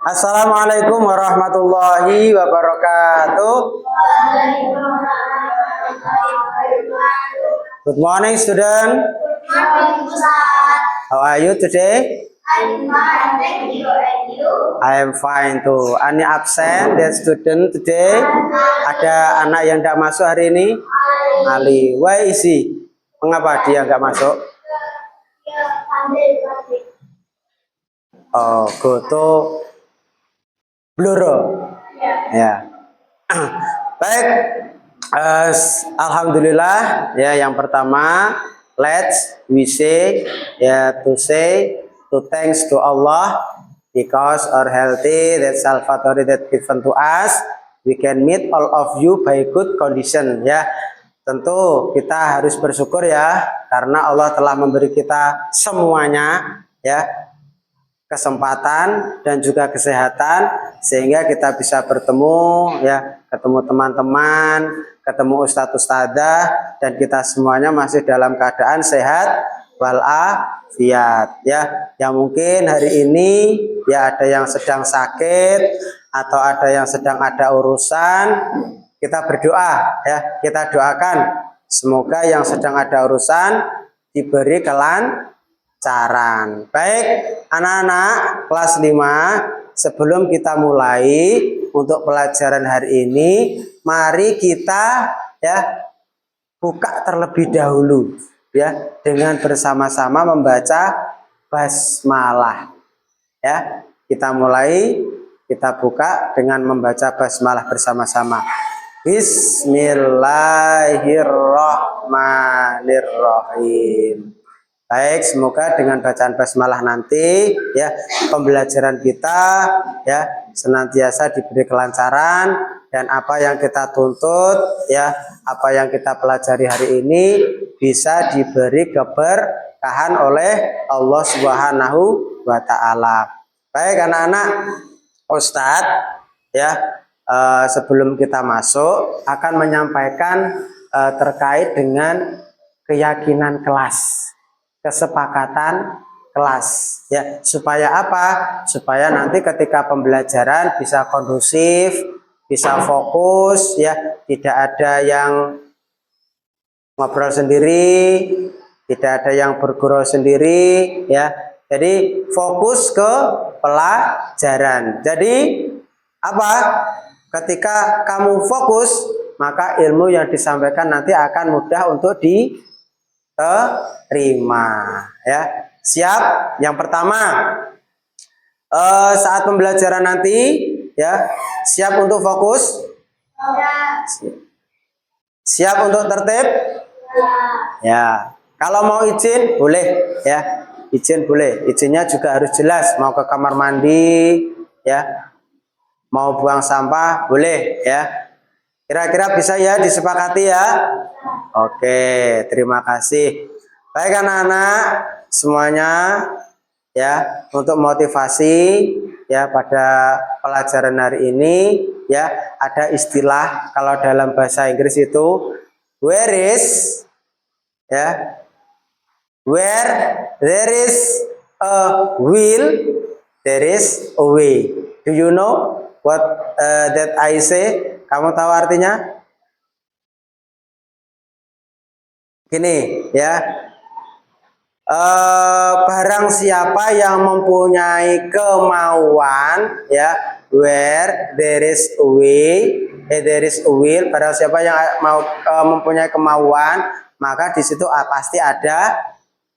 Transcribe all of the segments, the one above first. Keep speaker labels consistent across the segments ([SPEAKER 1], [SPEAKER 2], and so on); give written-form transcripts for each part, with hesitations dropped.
[SPEAKER 1] Assalamualaikum warahmatullahi wabarakatuh. Good morning, student. How are you today?
[SPEAKER 2] I'm fine, thank you. And you?
[SPEAKER 1] I am fine too. Any absent that student today? Ada anak yang tidak masuk hari ini? Ali. Why is he? Mengapa dia nggak masuk? Oh, go to Bluro. Ya. Baik. Alhamdulillah. Ya, yang pertama, we say to thanks to Allah because our healthy that salvatory that given to us, we can meet all of you by good condition. Ya. Tentu kita harus bersyukur ya karena Allah telah memberi kita semuanya ya kesempatan dan juga kesehatan sehingga kita bisa bertemu ya, ketemu teman-teman, ketemu ustadz-ustadzah, dan kita semuanya masih dalam keadaan sehat walafiat ya. Yang mungkin hari ini ya ada yang sedang sakit atau ada yang sedang ada urusan, kita berdoa ya, kita doakan semoga yang sedang ada urusan diberi kelancaran. Baik, anak-anak kelas 5, sebelum kita mulai untuk pelajaran hari ini, mari kita ya buka terlebih dahulu ya dengan bersama-sama membaca basmalah. Ya, kita mulai, kita buka dengan membaca basmalah bersama-sama. Bismillahirrahmanirrahim. Baik, semoga dengan bacaan basmalah nanti ya pembelajaran kita ya senantiasa diberi kelancaran dan apa yang kita tuntut ya, apa yang kita pelajari hari ini bisa diberi keberkahan oleh Allah Subhanahu wa taala. Baik anak-anak, Ustadz ya sebelum kita masuk akan menyampaikan terkait dengan keyakinan kelas, kesepakatan kelas ya, supaya apa? Supaya nanti ketika pembelajaran bisa kondusif, bisa fokus ya, tidak ada yang ngobrol sendiri, tidak ada yang bergurau sendiri ya. Jadi fokus ke pelajaran. Jadi apa? Ketika kamu fokus, maka ilmu yang disampaikan nanti akan mudah untuk diterima ya. Siap? Yang pertama, saat pembelajaran nanti ya, siap untuk fokus? Siap untuk tertib? Ya. Kalau mau izin boleh ya. Izin boleh. Izinnya juga harus jelas. Mau ke kamar mandi ya, mau buang sampah boleh ya. Kira-kira bisa ya disepakati ya. Oke, terima kasih. Baik anak-anak semuanya ya, untuk motivasi ya pada pelajaran hari ini ya, ada istilah kalau dalam bahasa Inggris itu where is ya, where there is a will there is a way. Do you know what that I say? Kamu tahu artinya? Gini ya, barang siapa yang mempunyai kemauan ya, where there is a way, there is a will. Barang siapa yang mau mempunyai kemauan, maka di situ pasti ada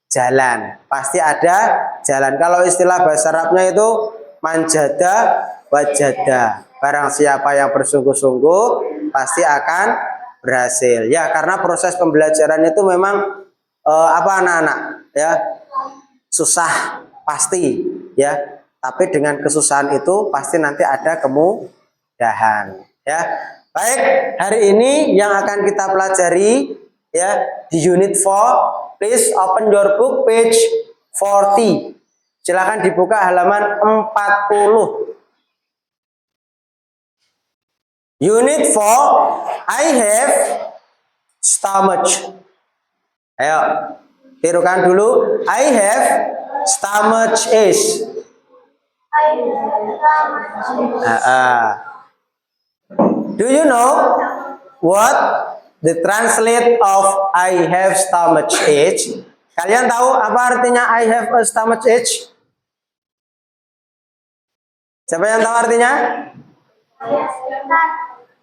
[SPEAKER 1] jalan, pasti ada jalan. Kalau istilah bahasa Arabnya itu manjada wajada. Barang siapa yang bersungguh-sungguh pasti akan berhasil. Ya, karena proses pembelajaran itu memang apa anak-anak ya, susah pasti ya. Tapi dengan kesusahan itu pasti nanti ada kemudahan ya. Baik, hari ini yang akan kita pelajari ya di unit 4, please open your book page 40. Silakan dibuka halaman 40. Unit 4, I have stomach. Ayo, tirukan dulu. I have stomach ache. Do you know what the translate of I have stomach ache? Kalian tahu apa artinya I have a stomach ache? Siapa yang tahu artinya?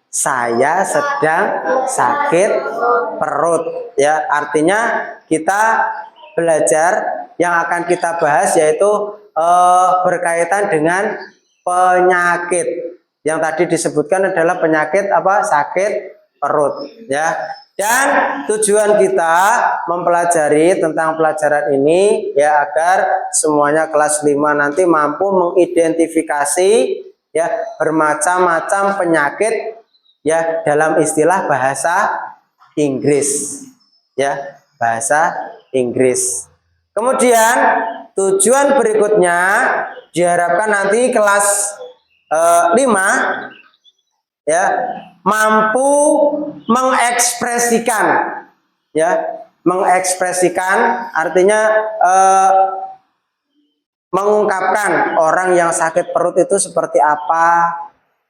[SPEAKER 1] Saya sedang sakit perut. Ya, artinya kita belajar yang akan kita bahas yaitu berkaitan dengan penyakit. Yang tadi disebutkan adalah penyakit apa? Sakit perut, ya. Dan tujuan kita mempelajari tentang pelajaran ini ya agar semuanya kelas 5 nanti mampu mengidentifikasi ya bermacam-macam penyakit ya dalam istilah bahasa Inggris. Ya, bahasa Inggris. Kemudian tujuan berikutnya diharapkan nanti kelas 5 ya mampu mengekspresikan ya mengekspresikan artinya mengungkapkan orang yang sakit perut itu seperti apa,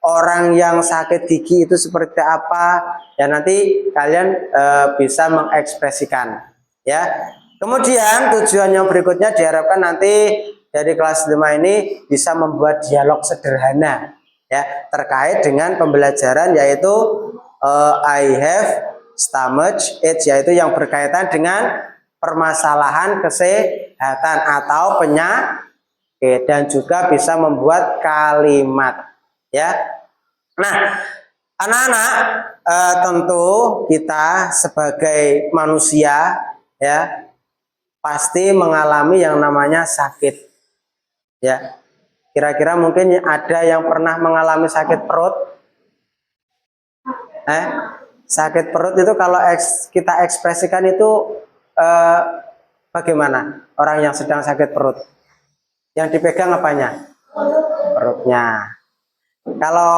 [SPEAKER 1] orang yang sakit gigi itu seperti apa, ya nanti kalian bisa mengekspresikan ya. Kemudian tujuan yang berikutnya diharapkan nanti dari kelas 5 ini bisa membuat dialog sederhana ya terkait dengan pembelajaran yaitu I have stomach ache, yaitu yang berkaitan dengan permasalahan kesehatan atau penyakit dan juga bisa membuat kalimat ya. Nah, anak-anak tentu kita sebagai manusia ya pasti mengalami yang namanya sakit ya. Kira-kira mungkin ada yang pernah mengalami sakit perut? Sakit perut itu kalau kita ekspresikan itu bagaimana? Orang yang sedang sakit perut. Yang dipegang apanya? Perutnya. Kalau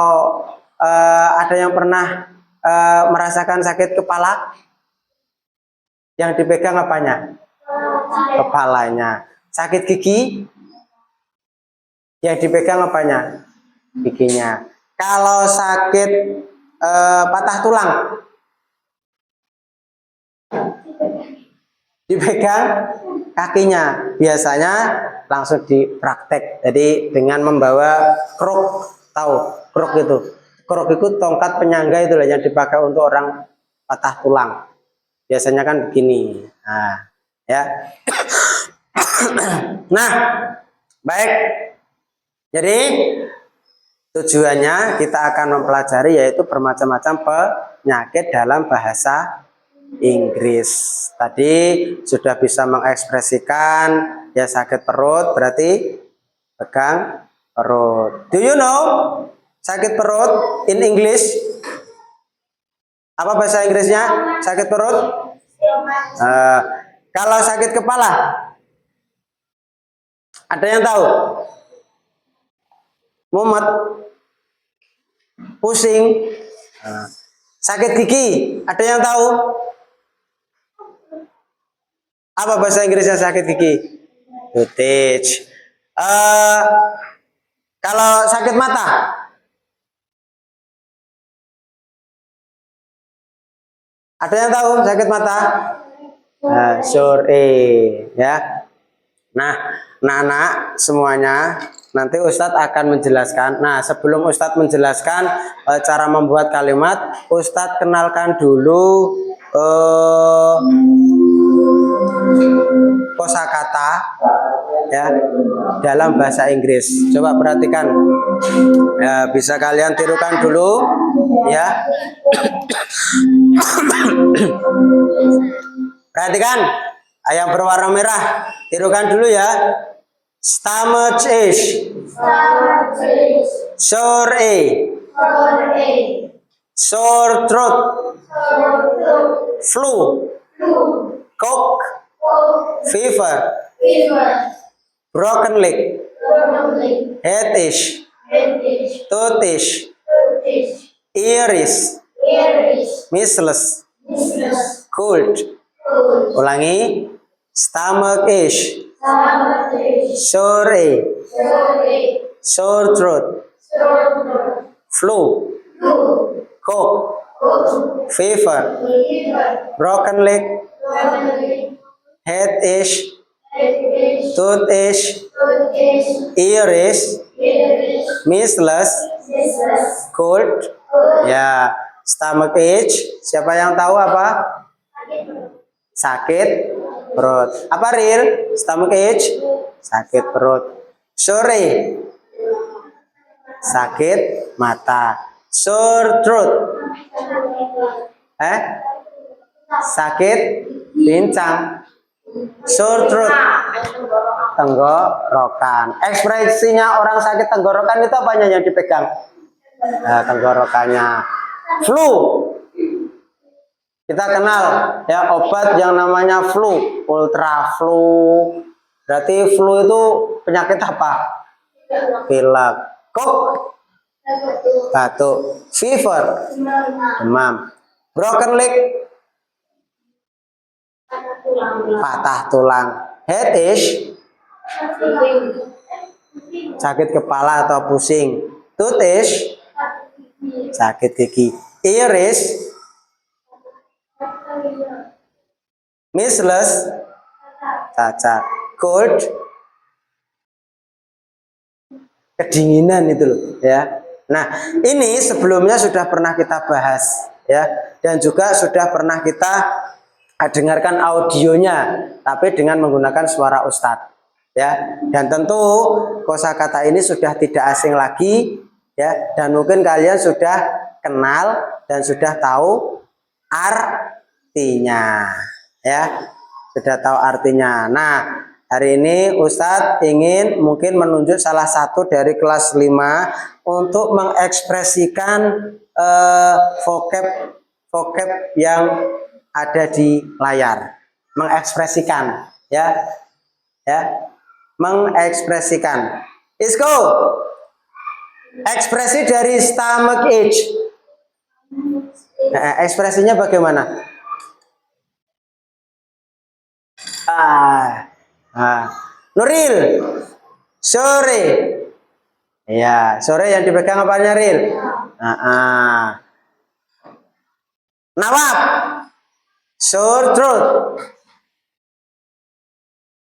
[SPEAKER 1] ada yang pernah merasakan sakit kepala? Yang dipegang apanya? Kepalanya. Sakit gigi? Yang dipegang apanya? Giginya. Kalau sakit patah tulang dipegang kakinya, biasanya langsung dipraktek. Jadi dengan membawa kruk, tahu kruk itu? Kruk itu tongkat penyangga itu yang dipakai untuk orang patah tulang. Biasanya kan begini. Nah, ya. Nah, baik. Jadi tujuannya kita akan mempelajari yaitu bermacam-macam penyakit dalam bahasa Inggris. Tadi sudah bisa mengekspresikan ya sakit perut berarti pegang perut. Do you know sakit perut in English? Apa bahasa Inggrisnya sakit perut? Kalau sakit kepala, ada yang tahu? Mumet, pusing, sakit gigi, ada yang tahu? Apa bahasa Inggrisnya sakit gigi? Toothache. Kalau sakit mata, ada yang tahu sakit mata? Sore, ya. Nah, anak-anak semuanya, nanti Ustadz akan menjelaskan. Nah, sebelum Ustadz menjelaskan cara membuat kalimat, Ustadz kenalkan dulu kosakata ya dalam bahasa Inggris. Coba perhatikan, ya, bisa kalian tirukan dulu ya. Perhatikan yang berwarna merah, tirukan dulu ya. Stomach ache, sore ache, sore throat, flu, cough, fever, broken leg, headache, toothache, earache, measles, cold. Ulangi, stomach ache, sore, sore throat, flu, cough, fever, broken leg, headache, toothache, earache, measles, cold, ya, stomach ache. Siapa yang tahu apa? Sakit perut. Apa real? Stomach ache, sakit perut. Sore, sakit mata. Sore throat, sakit pincang. Sore throat, tenggorokan. Ekspresinya orang sakit tenggorokan itu apanya yang dipegang? Nah, tenggorokannya. Flu, kita kenal ya obat yang namanya flu, ultra flu. Berarti flu itu penyakit apa? Pilek. Cough, batuk. Fever, demam. Broken leg, patah tulang. Headache, sakit kepala atau pusing. Toothache, sakit gigi. Earache, measles, cacar. Cold, kedinginan itu loh ya. Nah, ini sebelumnya sudah pernah kita bahas ya, dan juga sudah pernah kita dengarkan audionya, tapi dengan menggunakan suara Ustadz ya. Dan tentu kosakata ini sudah tidak asing lagi ya, dan mungkin kalian sudah kenal dan sudah tahu artinya ya, sudah tahu artinya. Nah, hari ini Ustadz ingin mungkin menunjuk salah satu dari kelas 5 untuk mengekspresikan vocab yang ada di layar. Mengekspresikan ya. Mengekspresikan. Isko. Ekspresi dari stomach ache. Nah, ekspresinya bagaimana? Nuril, sore, ya sore yang dipegang apanya Ril? Nawab, sore throat,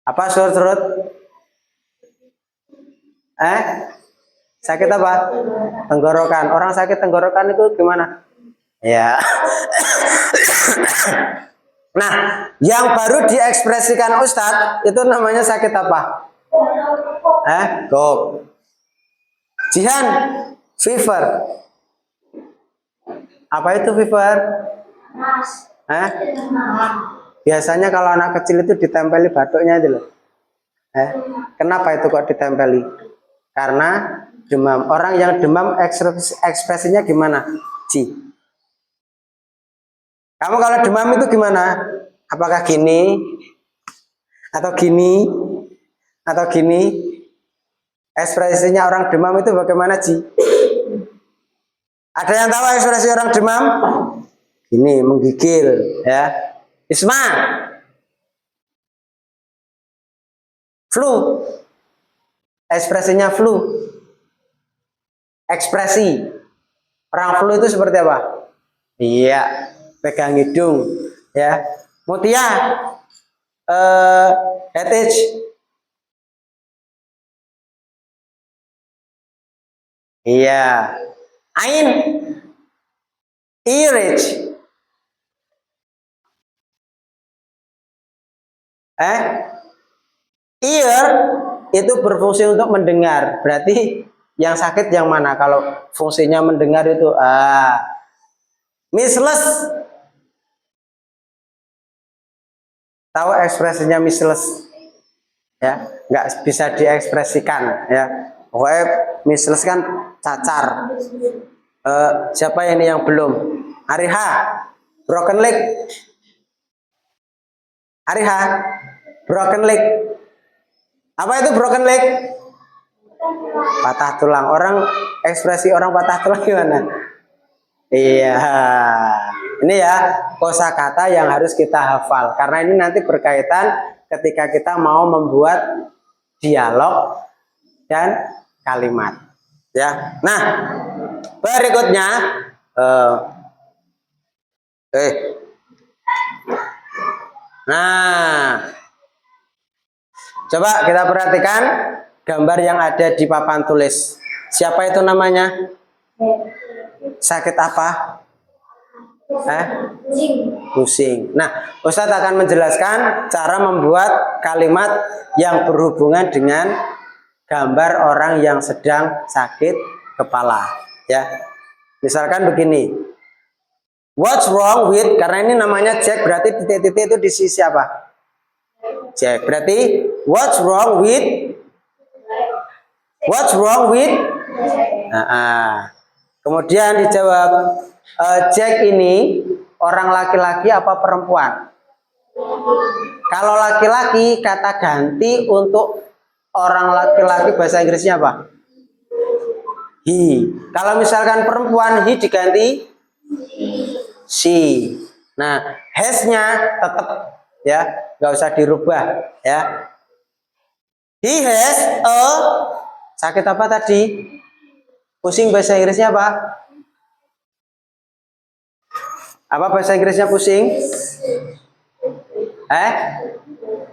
[SPEAKER 1] apa sore throat? Sakit apa? Tenggorokan. Orang sakit tenggorokan itu gimana? Ya. Nah, yang baru diekspresikan Ustadz itu namanya sakit apa? Cough. Jihan, fever. Apa itu fever? Biasanya kalau anak kecil itu ditempeli batuknya itu loh. Kenapa itu kok ditempeli? Karena demam. Orang yang demam ekspresinya gimana? Ji. Kamu kalau demam itu gimana? Apakah gini? Atau gini? Atau gini? Ekspresinya orang demam itu bagaimana, Ji? Ada yang tahu ekspresi orang demam? Gini, menggigil, ya. Isma. Flu. Ekspresinya flu. Ekspresi orang flu itu seperti apa? Iya. Pegang hidung ya. Mutia, headache, iya. Ain, earache, ear itu berfungsi untuk mendengar. Berarti yang sakit yang mana? Kalau fungsinya mendengar itu measles. Tahu ekspresinya measles ya, nggak bisa diekspresikan ya. Pokoknya measles kan cacar. Siapa ini yang belum? Ariha, broken leg. Ariha, broken leg. Apa itu broken leg? Patah tulang. Orang ekspresi orang patah tulang gimana? Iya. Ini ya kosakata yang harus kita hafal karena ini nanti berkaitan ketika kita mau membuat dialog dan kalimat. Ya. Nah, berikutnya nah, coba kita perhatikan gambar yang ada di papan tulis. Siapa itu namanya? Sakit apa? Pusing. Nah, Ustadz akan menjelaskan cara membuat kalimat yang berhubungan dengan gambar orang yang sedang sakit kepala. Ya, misalkan begini. What's wrong with? Karena ini namanya Jack, berarti titik-titik itu di sisi apa? Jack. Berarti what's wrong with? What's wrong with? Kemudian dijawab, Jack ini orang laki-laki apa perempuan? Kalau laki-laki, kata ganti untuk orang laki-laki bahasa Inggrisnya apa? He. Kalau misalkan perempuan, he diganti she. Nah, has-nya tetap ya, nggak usah dirubah ya. He has a sakit apa tadi? Pusing bahasa Inggrisnya apa? Apa bahasa Inggrisnya pusing?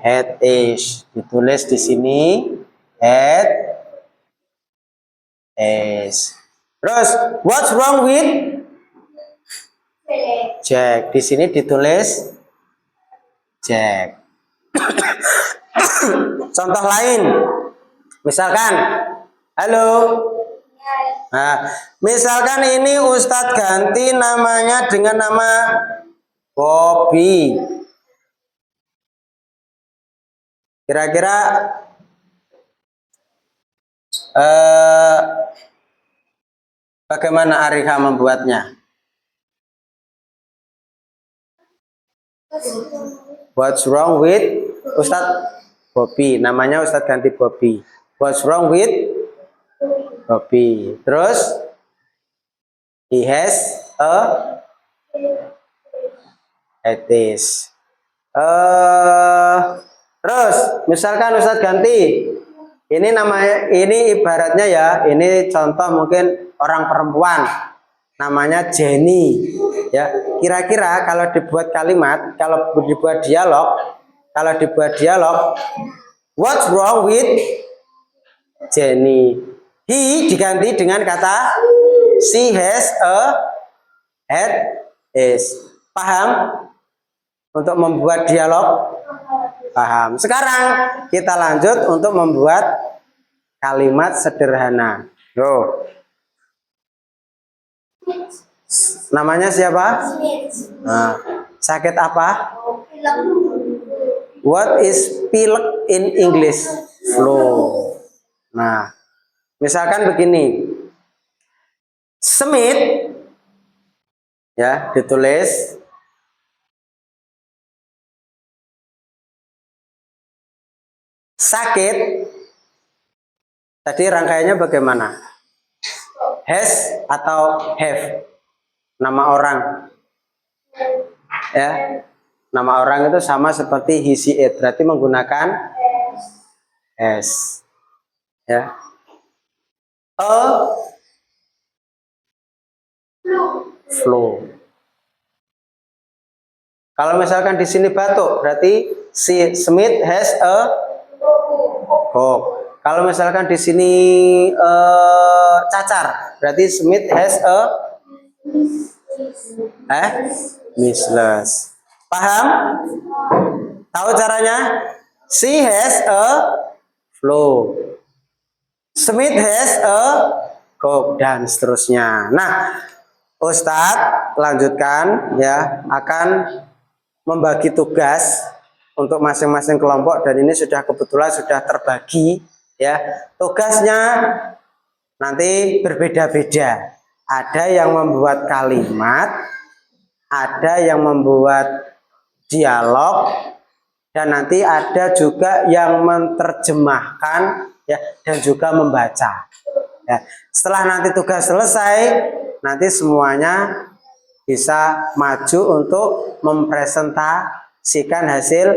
[SPEAKER 1] Headache. Ditulis di sini headache. Terus, what's wrong with Jack? Di sini ditulis Jack. Contoh lain, misalkan, halo. Nah, misalkan ini Ustadz ganti namanya dengan nama Bobby. Kira-kira bagaimana Arika membuatnya? What's wrong with Ustadz Bobby? Namanya Ustadz ganti Bobby. What's wrong with Bobby? Terus he has a headache. Terus misalkan Ustadz ganti ini namanya, ini ibaratnya ya, ini contoh mungkin orang perempuan namanya Jenny ya. Kira-kira kalau dibuat kalimat, kalau dibuat dialog, what's wrong with Jenny? He diganti dengan kata she has a headache. Paham? Untuk membuat dialog? Paham. Sekarang kita lanjut untuk membuat kalimat sederhana. Loh. Namanya siapa? Nah, sakit apa? What is pilek in English? Flu. Nah, misalkan begini. Smith ya, ditulis sakit. Tadi rangkaiannya bagaimana? Has atau have? Nama orang. Ya. Nama orang itu sama seperti he, she, it. Berarti menggunakan has. Ya. Flu. Kalau misalkan di sini batuk, berarti si Smith has a cough. Kalau misalkan di sini cacar, berarti Smith has a measles. Paham? Tahu caranya? She has a flu. Smith has a cough dan seterusnya. Nah, Ustadz lanjutkan ya, akan membagi tugas untuk masing-masing kelompok dan ini kebetulan sudah terbagi ya. Tugasnya nanti berbeda-beda. Ada yang membuat kalimat, ada yang membuat dialog, dan nanti ada juga yang menerjemahkan ya, dan juga membaca. Ya. Setelah nanti tugas selesai, nanti semuanya bisa maju untuk mempresentasikan hasil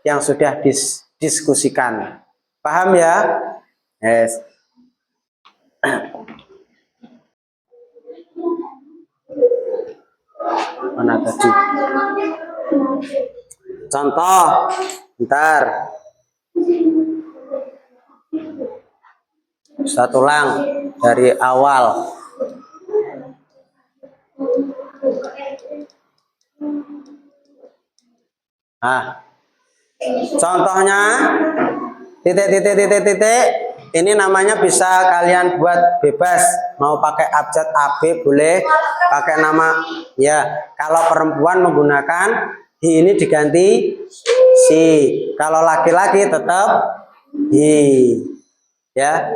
[SPEAKER 1] yang sudah didiskusikan. Paham ya? Yes. tadi. Contoh, bentar. Ustaz ulang dari awal. Contohnya titik. Ini namanya bisa kalian buat bebas. Mau pakai abjad AB boleh, pakai nama ya. Kalau perempuan menggunakan hi ini diganti si. Kalau laki-laki tetap hi. Ya.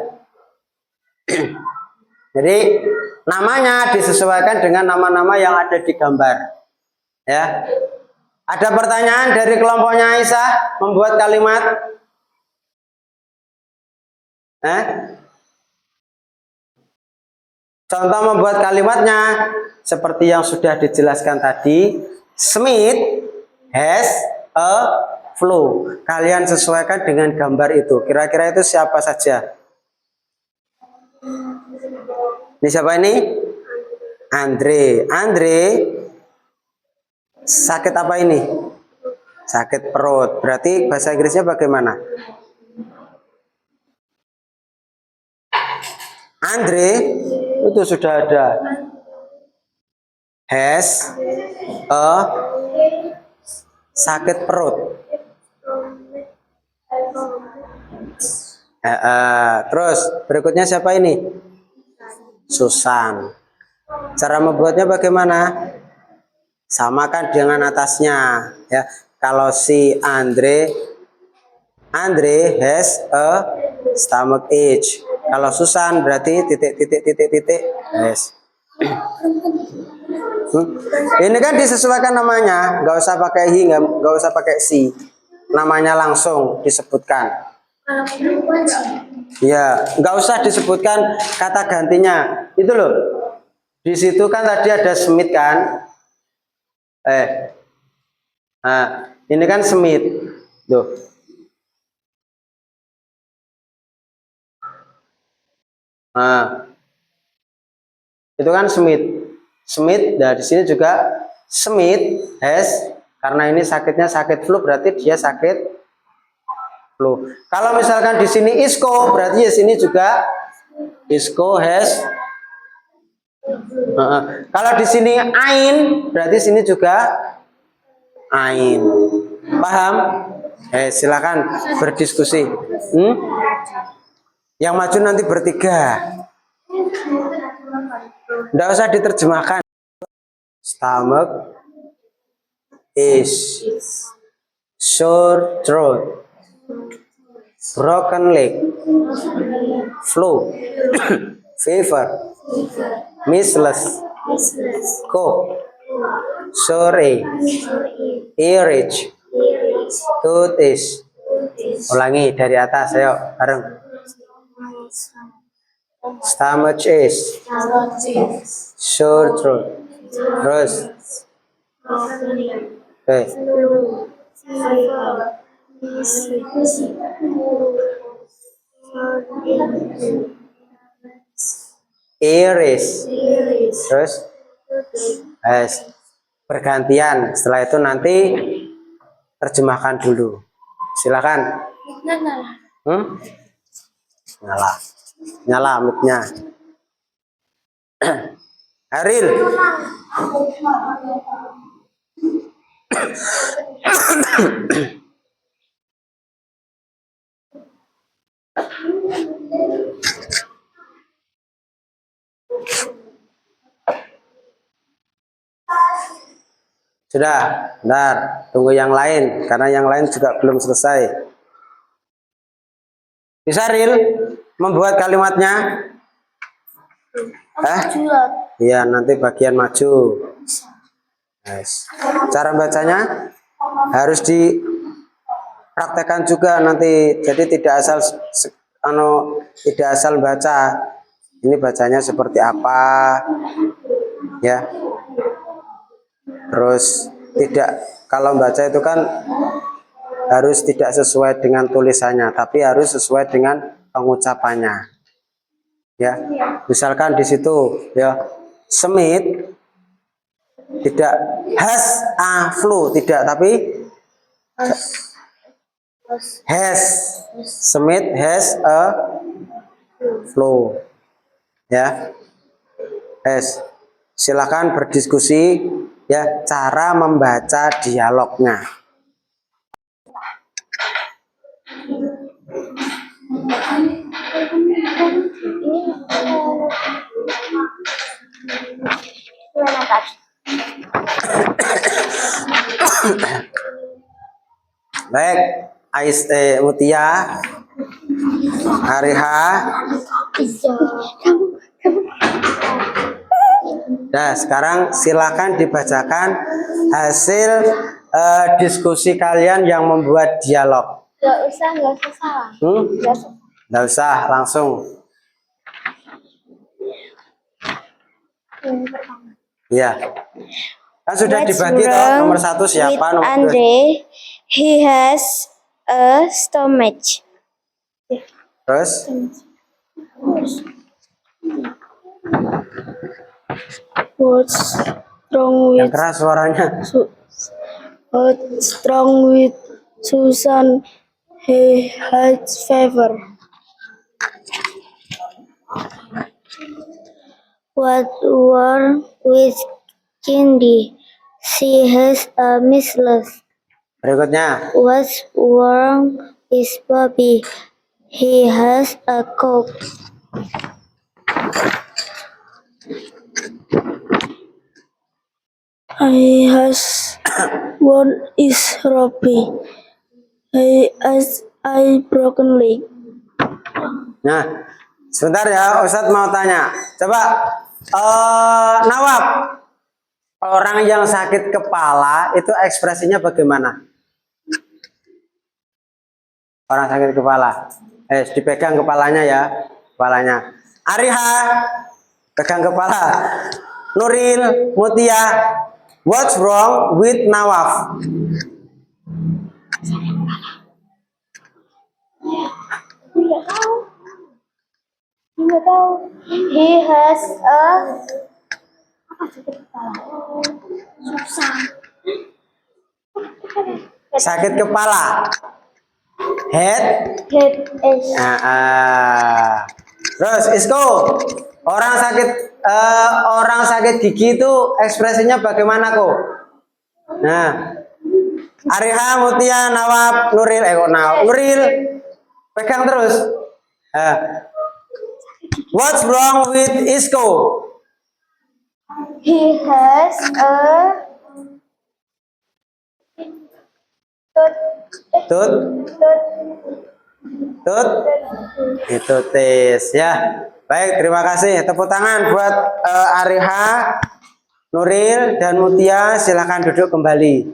[SPEAKER 1] Jadi namanya disesuaikan dengan nama-nama yang ada di gambar. Ya. Ada pertanyaan dari kelompoknya Aisyah membuat kalimat? Contoh membuat kalimatnya seperti yang sudah dijelaskan tadi. Smith has a flu. Kalian sesuaikan dengan gambar itu. Kira-kira itu siapa saja? Ini siapa ini? Andre. Andre sakit apa ini? Sakit perut. Berarti bahasa Inggrisnya bagaimana? Andre itu sudah ada. Has a sakit perut. Terus berikutnya siapa ini? Susan. Cara membuatnya bagaimana? Samakan dengan atasnya ya. Kalau si Andre has a stomach ache. Kalau Susan berarti titik. Yes. Ini kan disesuaikan namanya, nggak usah pakai hi, nggak usah pakai si. Namanya langsung disebutkan. Ya, nggak usah disebutkan kata gantinya. Itu loh. Di situ kan tadi ada Smith kan? Nah, ini kan Smith. Tuh. Nah, itu kan Smith. Nah di sini juga Smith has, karena ini sakitnya sakit flu, berarti dia sakit flu. Kalau misalkan di sini Isco, berarti di sini juga Isco has. Kalau di sini Ain, berarti sini juga Ain. Paham? Silakan berdiskusi. Yang maju nanti bertiga. Tidak usah diterjemahkan. Stomach is, sore throat, broken leg, flu, fever, measles, cough, sore, earache, toothache. Ulangi dari atas, ayo bareng. Stomach is, sore throat, terus, oke. Iris, terus, bergantian. Setelah itu nanti terjemahkan dulu. Silakan. Nyala mic-nya. Aril. Sudah, bentar, tunggu yang lain karena yang lain juga belum selesai. Bisa Ril membuat kalimatnya? Iya, nanti bagian maju. Yes. Cara bacanya harus dipraktekkan juga nanti. Jadi tidak asal baca. Ini bacanya seperti apa? Ya. Terus kalau baca itu kan harus tidak sesuai dengan tulisannya, tapi harus sesuai dengan pengucapannya. Ya, misalkan di situ ya, Smith Tidak. Has a flu, tidak, tapi has. Smith has a flu. Ya. Has. Silakan berdiskusi ya cara membaca dialognya.
[SPEAKER 2] Gimana, Kak?
[SPEAKER 1] Baik, Mutia, Ariha. Nah, sekarang silakan dibacakan hasil diskusi kalian yang membuat dialog.
[SPEAKER 2] Gak usah salah. Gak usah.
[SPEAKER 1] Nggak usah, langsung.
[SPEAKER 2] Yang pertama.
[SPEAKER 1] Ya. Kan sudah
[SPEAKER 2] What's
[SPEAKER 1] dibagi toh,
[SPEAKER 2] wrong
[SPEAKER 1] nomor 1 siapa,
[SPEAKER 2] with
[SPEAKER 1] nomor 2.
[SPEAKER 2] Andre? He has a stomach.
[SPEAKER 1] Terus
[SPEAKER 2] What's wrong
[SPEAKER 1] yang
[SPEAKER 2] with
[SPEAKER 1] keras suaranya.
[SPEAKER 2] What's wrong with Susan? He has fever. What's wrong with Cindy? She has a measles.
[SPEAKER 1] Berikutnya,
[SPEAKER 2] What's wrong with Bobby? He has a cold. He has one is Robbie. He has a broken leg.
[SPEAKER 1] nah sebentar ya, Ustadz mau tanya. Coba Nawab, orang yang sakit kepala itu ekspresinya bagaimana? Orang sakit kepala, dipegang kepalanya ya, kepalanya. Ariha, pegang kepala. Nuril, Mutia, what's wrong with Nawaf?
[SPEAKER 2] Nggak tahu. He has a susah.
[SPEAKER 1] Sakit kepala. Head.
[SPEAKER 2] Head is
[SPEAKER 1] Terus Isko, orang sakit gigi itu ekspresinya bagaimana kok? Nah, Ariha, Mutia, Nawab, Nuril, Nuril, pegang terus. What's wrong with Isko?
[SPEAKER 2] he has a
[SPEAKER 1] Tut, itu tes ya. Baik, terima kasih. Tepuk tangan buat Ariha, Nuril, dan Mutia. Silakan duduk kembali.